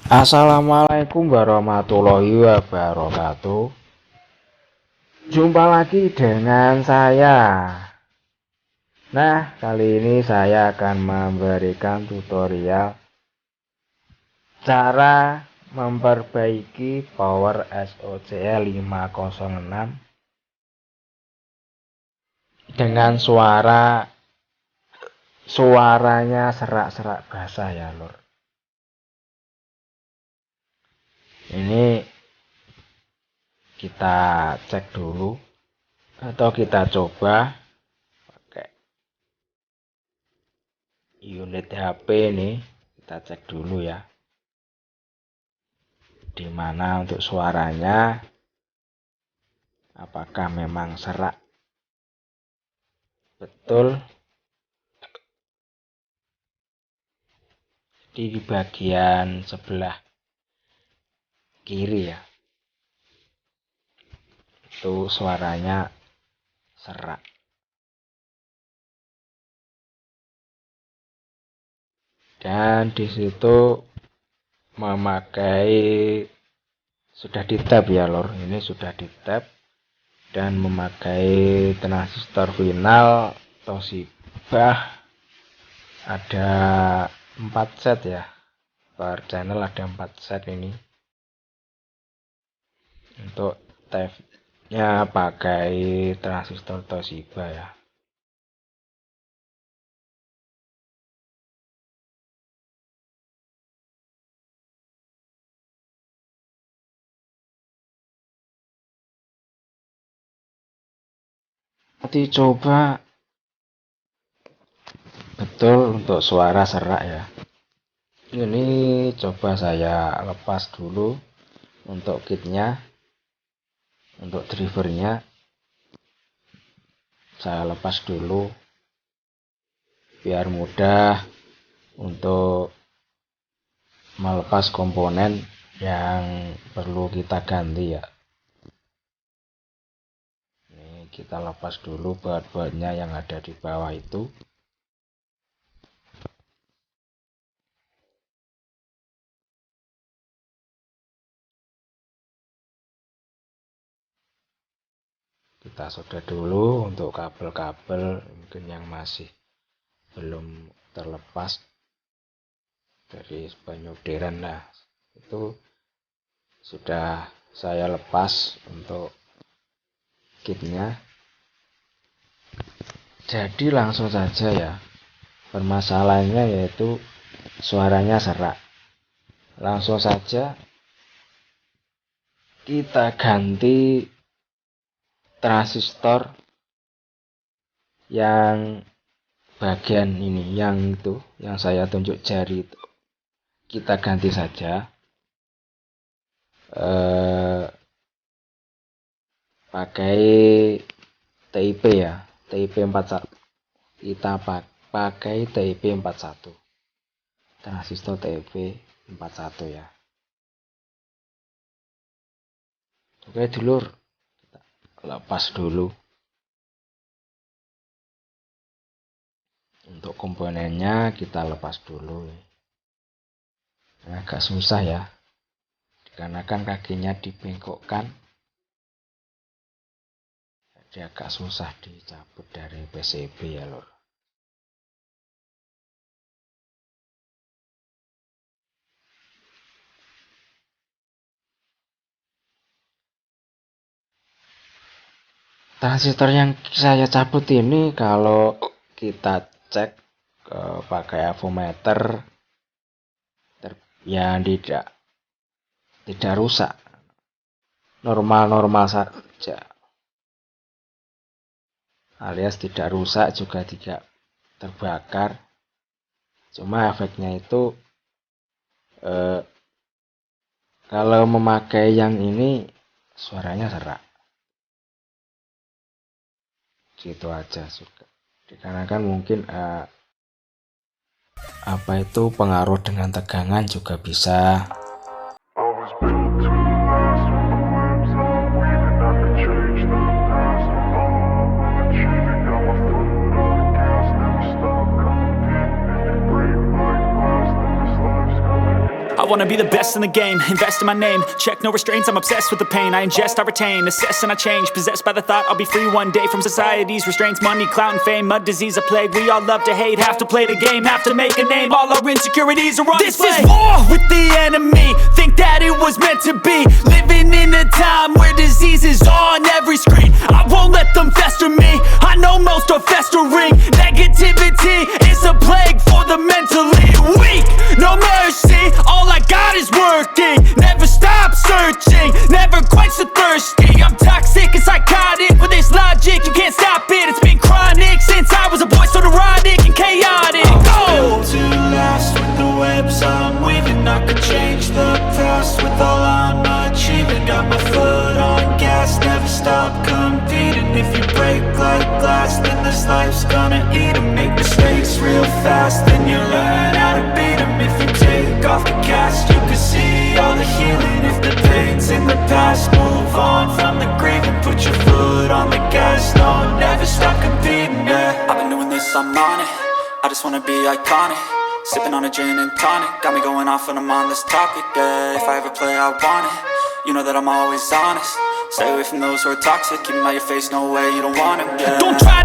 Assalamualaikum warahmatullahi wabarakatuh. Jumpa lagi dengan saya. Nah, kali ini saya akan memberikan tutorial cara memperbaiki power Socl 506 dengan suaranya serak-serak basah ya, Lur. Ini kita cek dulu atau kita coba pakai unit HP nih. Kita cek dulu ya, dimana untuk suaranya apakah memang serak. Betul, di bagian sebelah kiri ya, itu suaranya serak. Dan di situ memakai sudah di tap ya, Lor. Ini sudah di tap dan memakai transistor final Toshiba. Ada 4 set ya, per channel ada 4 set ini. Untuk tap-nya pakai transistor Toshiba ya. Nanti coba betul untuk suara serak ya. Ini coba saya lepas dulu untuk kitnya, untuk drivernya saya lepas dulu biar mudah untuk melepas komponen yang perlu kita ganti ya. Ini kita lepas dulu baut-bautnya yang ada di bawah itu. Kita solder dulu untuk kabel-kabel mungkin yang masih belum terlepas dari penyolderan. Nah, itu sudah saya lepas untuk kitnya. Jadi langsung saja ya, permasalahannya yaitu suaranya serak. Langsung saja kita ganti transistor yang bagian ini, yang itu, yang saya tunjuk jari itu. Kita ganti saja pakai TIP ya, TIP 41. Kita pakai TIP 41, transistor TIP 41 ya. Oke dulur, kita lepas dulu. Untuk komponennya kita lepas dulu. Ini agak susah ya, dikarenakan kakinya dibengkokkan, jadi agak susah dicabut dari PCB ya, Lor. Transistor yang saya cabut ini kalau kita cek pakai avometer yang tidak rusak, normal-normal saja, alias tidak rusak juga tidak terbakar. Cuma efeknya itu kalau memakai yang ini suaranya serak, gitu aja juga. Dikarenakan mungkin pengaruh dengan tegangan juga bisa. wanna be the best in the game, invest in my name, check no restraints, I'm obsessed with the pain. I ingest, I retain, assess and I change, possessed by the thought I'll be free one day from society's restraints. Money, clout and fame, mud, disease, a plague. We all love to hate, have to play the game, have to make a name. All our insecurities are on display. This is war with the enemy, think that it was meant to be. Living in a time where disease is on every screen. I won't let them fester me, I know most are festering. Negativity is a plague for the mentally weak. No mercy, all I got is working. Never stop searching, never quench the thirsty. I'm toxic and psychotic, with this logic you can't stop it. It's been chronic since I was a boy, so neurotic and chaotic. Built to last with the webs I'm weaving. I could change the past with all I'm achieving. Got my foot on gas, never stop competing. If you break like glass, then this life's gonna eat 'em. Make mistakes real fast, then you learn how to beat 'em. If you take off the cast, you can see all the healing. If the pain's in the past, move on from the grieving. Put your foot on the gas, no, never stop competing, yeah. I've been doing this, I'm on it, I just wanna be iconic. Sipping on a gin and tonic, got me going off when I'm on this topic, yeah. If I ever play, I want it, you know that I'm always honest. Stay away from those who are toxic, keep 'em out your face, no way, you don't want 'em, yeah. Don't try